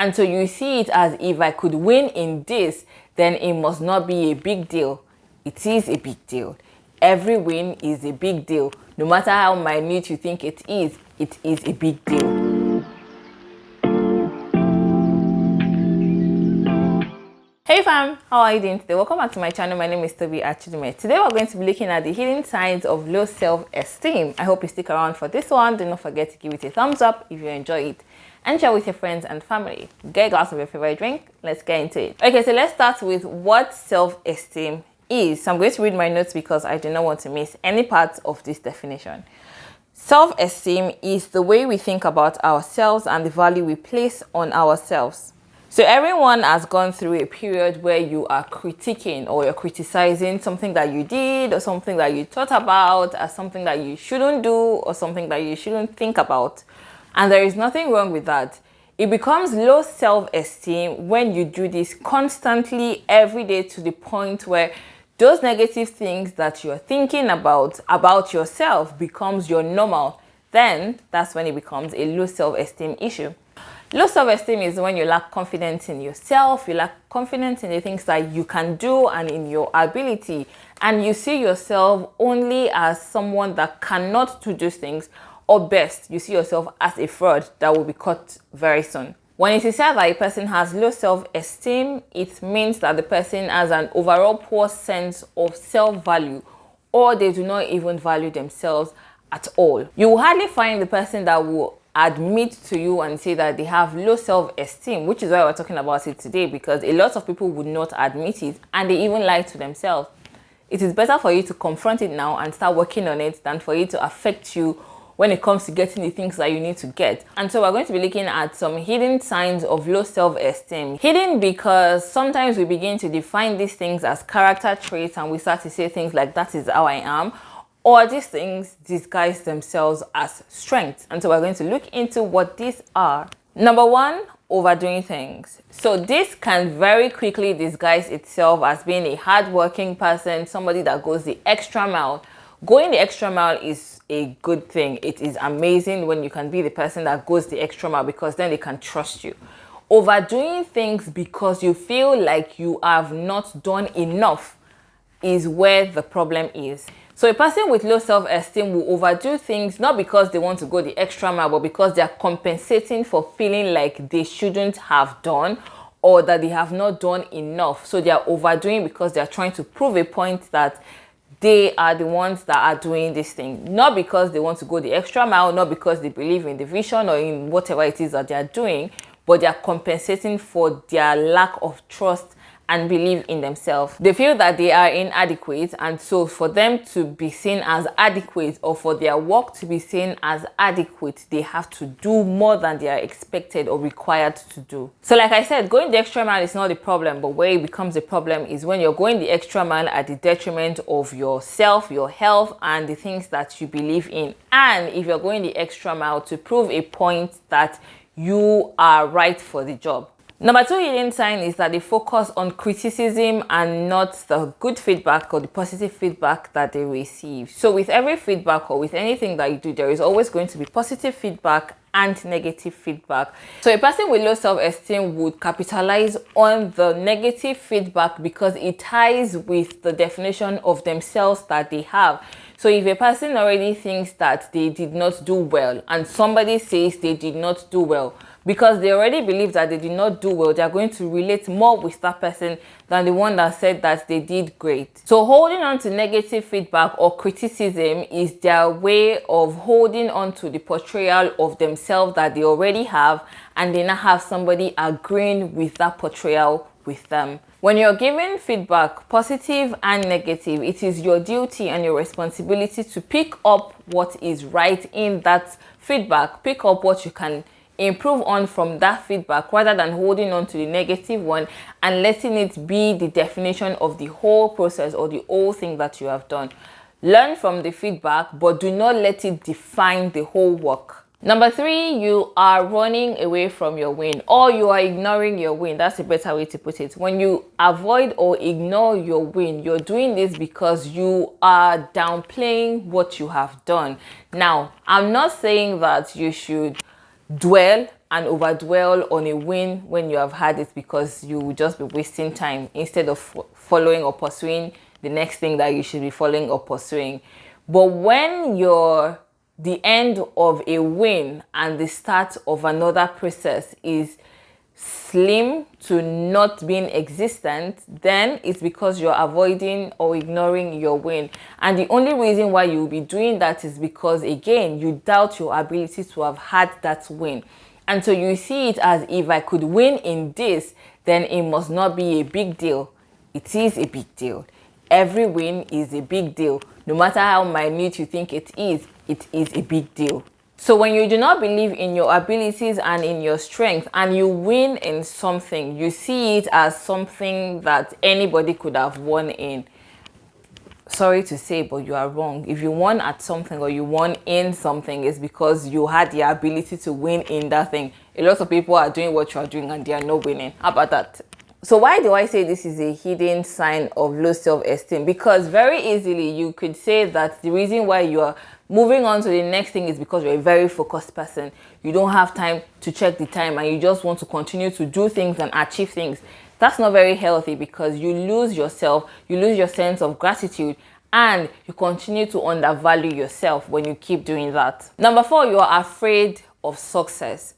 And so you see it as, if I could win in this, then it must not be a big deal. It is a big deal. Every win is a big deal. No matter how minute you think it is a big deal. Hey fam, how are you doing today? Welcome back to my channel. My name is TOBI ACHUDUME. Today we're going to be looking at the hidden signs of low self-esteem. I hope you stick around for this one. Do not forget to give it a thumbs up if you enjoy it, and share with your friends and family. Get a glass of your favorite drink. Let's get into it. Okay, so let's start with what self-esteem is. So I'm going to read my notes because I do not want to miss any part of this definition. Self-esteem is the way we think about ourselves and the value we place on ourselves. So everyone has gone through a period where you are critiquing or you're criticizing something that you did or something that you thought about as something that you shouldn't do or something that you shouldn't think about. And there is nothing wrong with that. It becomes low self-esteem when you do this constantly every day to the point where those negative things that you're thinking about yourself becomes your normal. Then that's when it becomes a low self-esteem issue. Low self-esteem is when you lack confidence in yourself, you lack confidence in the things that you can do and in your ability, and you see yourself only as someone that cannot do those things, or best, you see yourself as a fraud that will be caught very soon. When it is said that a person has low self-esteem, it means that the person has an overall poor sense of self-value, or they do not even value themselves at all. You will hardly find the person that will admit to you and say that they have low self-esteem, which is why we're talking about it today, because a lot of people would not admit it and they even lie to themselves. It is better for you to confront it now and start working on it than for it to affect you when it comes to getting the things that you need to get. And so we're going to be looking at some hidden signs of low self-esteem. Hidden because sometimes we begin to define these things as character traits and we start to say things like, that is how I am, or these things disguise themselves as strengths. And so we're going to look into what these are. Number one, overdoing things. So this can very quickly disguise itself as being a hardworking person, somebody that goes the extra mile. Going the extra mile is a good thing. It is amazing when you can be the person that goes the extra mile, because then they can trust you. Overdoing things because you feel like you have not done enough is where the problem is. So a person with low self-esteem will overdo things not because they want to go the extra mile, but because they are compensating for feeling like they shouldn't have done or that they have not done enough. So they are overdoing because they are trying to prove a point that they are the ones that are doing this thing, not because they want to go the extra mile, not because they believe in the vision or in whatever it is that they are doing, but they are compensating for their lack of trust and believe in themselves. They feel that they are inadequate, and so for them to be seen as adequate or for their work to be seen as adequate, they have to do more than they are expected or required to do. So like I said, going the extra mile is not the problem, but where it becomes a problem is when you're going the extra mile at the detriment of yourself, your health, and the things that you believe in. And if you're going the extra mile to prove a point that you are right for the job. Number two hidden sign is that they focus on criticism and not the good feedback or the positive feedback that they receive. So with every feedback or with anything that you do, there is always going to be positive feedback and negative feedback. So a person with low self-esteem would capitalize on the negative feedback because it ties with the definition of themselves that they have. So if a person already thinks that they did not do well and somebody says they did not do well, because they already believe that they did not do well, they are going to relate more with that person than the one that said that they did great. So holding on to negative feedback or criticism is their way of holding on to the portrayal of themselves that they already have, and they now have somebody agreeing with that portrayal with them. When you're giving feedback, positive and negative, it is your duty and your responsibility to pick up what is right in that feedback, pick up what you can improve on from that feedback rather than holding on to the negative one and letting it be the definition of the whole process or the whole thing that you have done. Learn from the feedback, but do not let it define the whole work. Number three, you are running away from your win, or you are ignoring your win. That's a better way to put it. When you avoid or ignore your win, you're doing this because you are downplaying what you have done. Now, I'm not saying that you should dwell and overdwell on a win when you have had it, because you will just be wasting time instead of following or pursuing the next thing that you should be following or pursuing. But when you're the end of a win and the start of another process is slim to not being existent, then it's because you're avoiding or ignoring your win. And the only reason why you'll be doing that is because, again, you doubt your ability to have had that win. And so you see it as, if I could win in this, then it must not be a big deal. It is a big deal. Every win is a big deal. No matter how minute you think it is a big deal. So when you do not believe in your abilities and in your strength, and you win in something, you see it as something that anybody could have won in. Sorry to say, but you are wrong. If you won at something or you won in something, it's because you had the ability to win in that thing. A lot of people are doing what you are doing and they are not winning. How about that? So why do I say this is a hidden sign of low self-esteem? Because very easily you could say that the reason why you are moving on to the next thing is because you're a very focused person. You don't have time to check the time and you just want to continue to do things and achieve things. That's not very healthy, because you lose yourself, you lose your sense of gratitude, and you continue to undervalue yourself when you keep doing that. Number 4, you are afraid of success.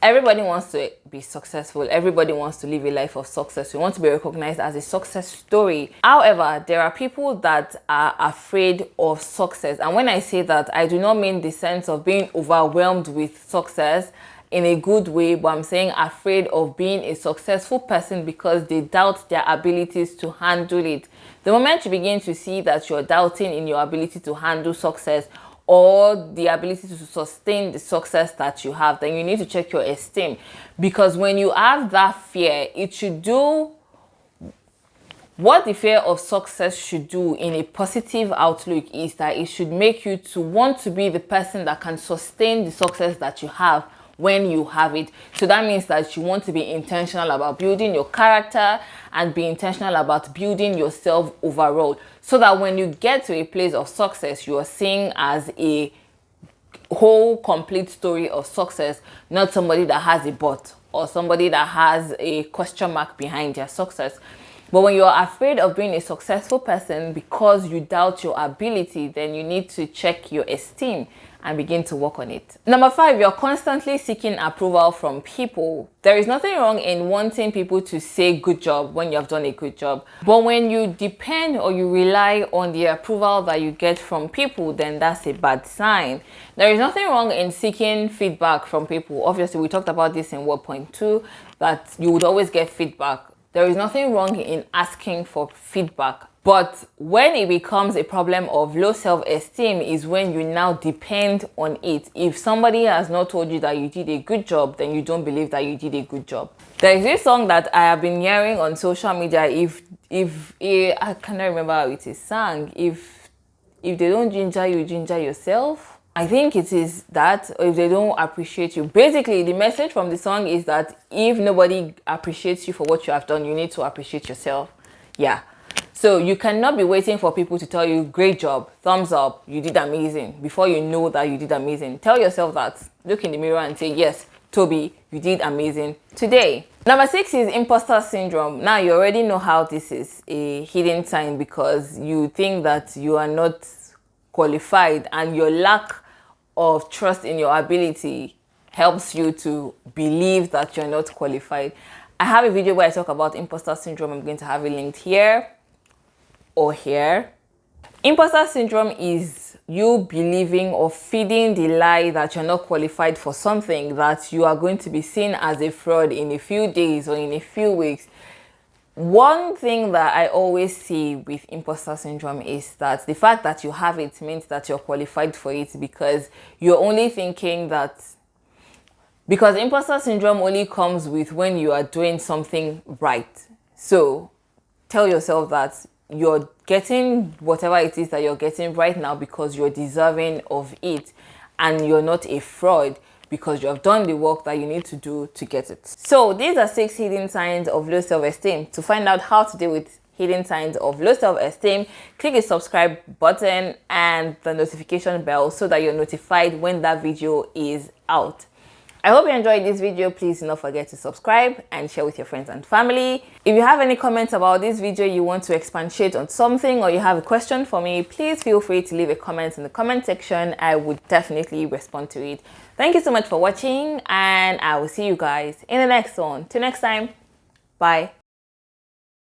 Everybody wants to be successful. Everybody wants to live a life of success. You want to be recognized as a success story. However, there are people that are afraid of success. And when I say that, I do not mean the sense of being overwhelmed with success in a good way, but I'm saying afraid of being a successful person because they doubt their abilities to handle it. The moment you begin to see that you're doubting in your ability to handle success, or the ability to sustain the success that you have, then you need to check your esteem. Because when you have that fear, it should do what the fear of success should do in a positive outlook, is that it should make you to want to be the person that can sustain the success that you have when you have it. So that means that you want to be intentional about building your character and be intentional about building yourself overall, so that when you get to a place of success, you are seeing as a whole complete story of success, not somebody that has a but or somebody that has a question mark behind their success. But when you are afraid of being a successful person because you doubt your ability, then you need to check your esteem and begin to work on it. Number 5, you're constantly seeking approval from people. There is nothing wrong in wanting people to say good job when you have done a good job. But when you depend or you rely on the approval that you get from people, then that's a bad sign. There is nothing wrong in seeking feedback from people. Obviously, we talked about this in word point 2, that you would always get feedback. There is nothing wrong in asking for feedback. But when it becomes a problem of low self-esteem is when you now depend on it. If somebody has not told you that you did a good job, then you don't believe that you did a good job. There is this song that I have been hearing on social media. I cannot remember how it is sang. If they don't ginger you, ginger yourself. I think it is that, or if they don't appreciate you. Basically, the message from the song is that if nobody appreciates you for what you have done, you need to appreciate yourself. Yeah. So you cannot be waiting for people to tell you, great job, thumbs up, you did amazing, before you know that you did amazing. Tell yourself that. Look in the mirror and say, yes, Toby, you did amazing today. Number 6 is imposter syndrome. Now, you already know how this is a hidden sign, because you think that you are not qualified, and your lack of trust in your ability helps you to believe that you're not qualified. I have a video where I talk about imposter syndrome. I'm going to have it linked here or here. Imposter syndrome is you believing or feeding the lie that you're not qualified for something, that you are going to be seen as a fraud in a few days or in a few weeks. One thing that I always see with imposter syndrome is that the fact that you have it means that you're qualified for it, because you're only thinking that, because imposter syndrome only comes with when you are doing something right. So tell yourself that you're getting whatever it is that you're getting right now because you're deserving of it, and you're not a fraud because you have done the work that you need to do to get it. So these are 6 hidden signs of low self-esteem. To find out how to deal with hidden signs of low self-esteem, click the subscribe button and the notification bell so that you're notified when that video is out. I hope you enjoyed this video. Please do not forget to subscribe and share with your friends and family. If you have any comments about this video, you want to expatiate on something, or you have a question for me, please feel free to leave a comment in the comment section. I would definitely respond to it. Thank you so much for watching, and I will see you guys in the next one. Till next time, bye.